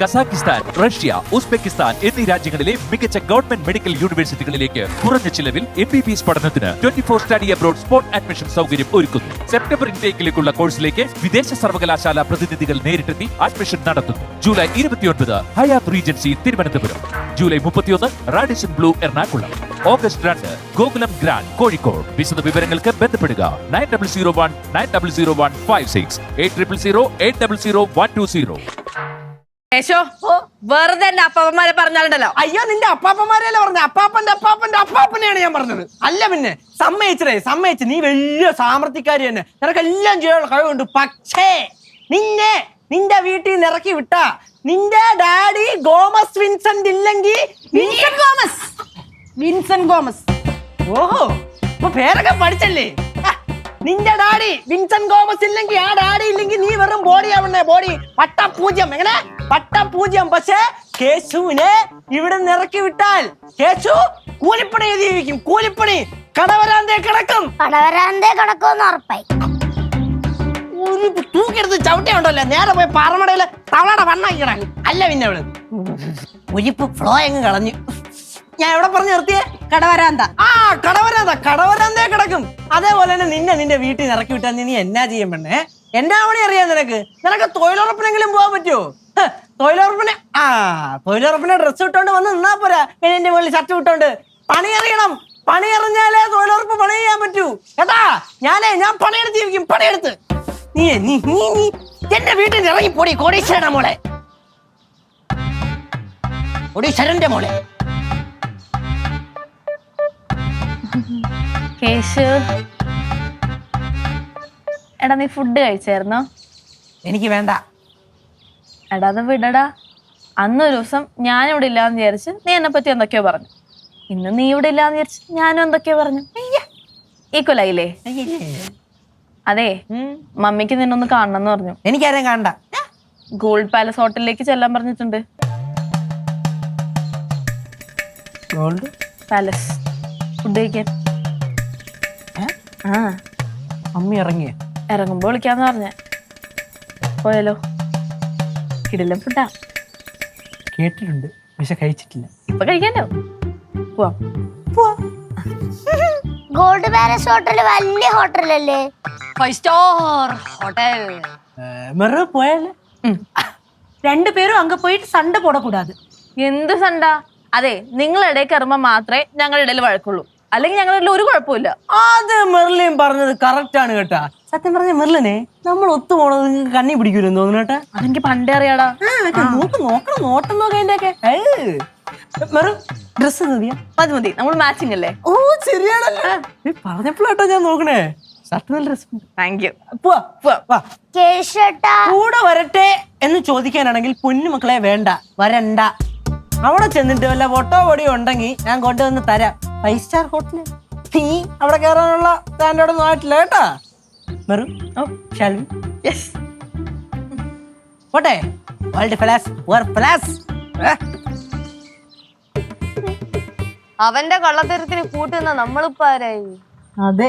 Kazakhstan, Russia, Uzbekistan എന്നീ രാജ്യങ്ങളിലെ മികച്ച ഗവൺമെന്റ് മെഡിക്കൽ യൂണിവേഴ്സിറ്റികളിലേക്ക് കുറഞ്ഞ ചിലവിൽ MBBS പഠനത്തിന് 24 സ്റ്റഡി അബ്രോഡ് സ്പോട്ട് അഡ്മിഷൻ സൗകര്യം ഒരുക്കുന്നു. സെപ്റ്റംബർ ഇൻടേക്കിലേക്കുള്ള കോഴ്സിലേക്ക് വിദേശ സർവകലാശാല പ്രതിനിധികൾ നേരിട്ടെത്തി അഡ്മിഷൻ നടത്തുന്നു. July 29 Hyatt Regency Thiruvananthapuram, July 31 Radisson Blu Ernakulam, August 2 Gokulam grand Kozhikode. വിശദ വിവരങ്ങൾക്ക് ബന്ധപ്പെടുക 9001900156 8000800120. യേശോ വെറുതെ എന്റെ അപ്പാപ്പന്മാരെ പറഞ്ഞാലുണ്ടല്ലോ. അയ്യോ നിന്റെ അപ്പാപ്പന്മാരെയല്ല പറഞ്ഞ, അപ്പാപ്പന്റെ അപ്പാപ്പന്റെ അപ്പാപ്പനെയാണ് ഞാൻ പറഞ്ഞത്. അല്ല പിന്നെ സമ്മതിച്ചു, നീ വലിയ സാമർത്ഥ്യക്കാരി തന്നെ, നിനക്കെല്ലാം ചെയ്യാനുള്ള കഴിവുണ്ട്. പക്ഷേ നിന്റെ വീട്ടിൽ നിന്ന് ഇറക്കി വിട്ടാ നിന്റെ ഡാഡി ഗോമസ് വിൻസെന്റ് ഇല്ലെങ്കിൽ വിൻസെന്റ് ഗോമസ്. ഓഹോ അപ്പൊ പേരൊക്കെ പഠിച്ചല്ലേ. നിന്റെ ഡാഡി വിൻസെന്റ് ഗോമസ് ഇല്ലെങ്കിൽ, ആ ഡാഡി ഇല്ലെങ്കിൽ നീ വെറും ബോഡി ആവണേ, ബോഡി പട്ടപൂജ്യം. എങ്ങനെ പട്ടപൂജ്യം? പക്ഷേ കേശുവിനെ ഇവിടെ ഇറക്കി വിട്ടാൽ കേശു കൂലിപ്പണി ജീവിക്കും. കൂലിപ്പണി കടവരാന്തേ കിടക്കും ഉറപ്പായി. ഒരു തൂക്കെടുത്ത് ചവിട്ടിയുണ്ടല്ലോ, നേരെ പോയി പാറമടയില് തവളയുടെ വണ്ണാക്കിടാൻ. അല്ല പിന്നെ അവള് ഒരിപ്പ് ഫ്ലോ അങ്ങ് കളഞ്ഞു. ഞാൻ എവിടെ പറഞ്ഞു നിർത്തിയേ? കടവരാന്ത. കടവരാന്തേ കിടക്കും. അതേപോലെ തന്നെ നിന്റെ വീട്ടിൽ നിന്ന് ഇറക്കി വിട്ടാൽ നീ എന്നാ ചെയ്യും പെണ്ണേ? എന്നാ പണി അറിയാം നിനക്ക് തൊഴിലുറപ്പിനെങ്കിലും പോകാൻ പറ്റുമോ? തൊഴിലുറപ്പിനെ ഡ്രസ്സ് ഇട്ടോണ്ട് വന്ന് നിന്നാ പോരാ, എന്റെ മുകളിൽ ഷർട്ട് വിട്ടോണ്ട്. പണി അറിയണം. പണി അറിഞ്ഞാലേ തൊഴിലുറപ്പ് പണി ചെയ്യാൻ പറ്റൂ. ഏതാ ഞാൻ പണിയെടുത്ത് ജീവിക്കും. പണിയെടുത്ത് നീ എന്റെ വീട്ടിൽ നിന്ന് ഇറങ്ങി പോടി. കോടീശ്വരന്റെ മോളെ, കോടീശ്വരന്റെ മോളെ. കേശു, എടാ നീ ഫുഡ് കഴിച്ചായിരുന്നോ? എനിക്ക് വേണ്ട. എടാ അത് വിടടാ. അന്നൊരു ദിവസം ഞാനിവിടെ ഇല്ലാന്ന് വിചാരിച്ച് നീ എന്നെ പറ്റി എന്തൊക്കെയോ പറഞ്ഞു. ഇന്ന് നീ ഇവിടെ ഇല്ലാന്ന് വിചാരിച്ച് ഞാനും എന്തൊക്കെയോ പറഞ്ഞു. ഈക്വലായില്ലേ? അതെ, മമ്മിക്ക് നിന്നൊന്ന് കാണണം പറഞ്ഞു. എനിക്കാരെയും കാണണ്ട. ഗോൾഡ് പാലസ് ഹോട്ടലിലേക്ക് ചെല്ലാൻ പറഞ്ഞിട്ടുണ്ട്. ഗോൾഡ് പാലസ് ഫുഡ് കഴിക്കാൻ. ആ അമ്മി ഇറങ്ങുമ്പോ വിളിക്കാന്ന് പറഞ്ഞ. പോയാലോ? കിടിലം ഫുഡാ. കേട്ടിട്ടുണ്ട്, പക്ഷെ കഴിച്ചിട്ടില്ല. ഇപ്പൊ കഴിക്കാനോ? പോവാം. ഗോൾഡ് പാലസ് ഹോട്ടൽ വലിയ ഹോട്ടലല്ലേ? 5 സ്റ്റാർ ഹോട്ടൽ. പോയാലേ രണ്ടുപേരും അങ്ങ് പോയിട്ട് സണ്ട പോടക്കൂടാது. എന്ത് സണ്ട? അതെ, നിങ്ങളിടയിൽ കയറുമ്പോ മാത്രമേ ഞങ്ങളുടെ ഇടയിൽ വഴക്കുള്ളൂ, അല്ലെങ്കിൽ ഞങ്ങളുടെ ഒരു കുഴപ്പമില്ല. അത് മെർലിൻ പറഞ്ഞത് കറക്റ്റ് ആണ് കേട്ടാ. സത്യം പറഞ്ഞ മെർലിനെ നമ്മൾ ഒത്തുപോണത് നിങ്ങൾക്ക് കണ്ണി പിടിക്കൂലെന്ന് തോന്നുന്നു കേട്ടാ. അതെനിക്ക് പണ്ടേ അറിയാടാ. നോക്കണം, നോട്ടം നോക്കാം അതിന്റെ ഒക്കെ. ഡ്രസ് മതി, നമ്മൾ മാച്ചിങ് അല്ലേ? ഓ ശരിയാണല്ലോ, പറഞ്ഞപ്പോഴാട്ടോ ഞാൻ നോക്കണേ. ഷർട്ട് നല്ല ഡ്രസ്. Thank you. കൂടെ വരട്ടെ എന്ന് ചോദിക്കാനാണെങ്കിൽ പൊന്നു മക്കളെ വേണ്ട, വരണ്ട. അവിടെ ചെന്നിട്ട് വല്ല പൊട്ടോ പൊടിയോ ഉണ്ടെങ്കിൽ ഞാൻ കൊണ്ടുവന്ന് തരാം. 5 സ്റ്റാർ ഹോട്ടല് നീ അവിടെ കയറാനുള്ള സ്റ്റാൻഡേർഡ് ഒന്നും ആയിട്ടില്ല കേട്ടാ. പോട്ടെ. അവന്റെ കള്ളത്തരത്തിന് കൂട്ടുന്ന നമ്മളിപ്പോ ആരായി? അതെ.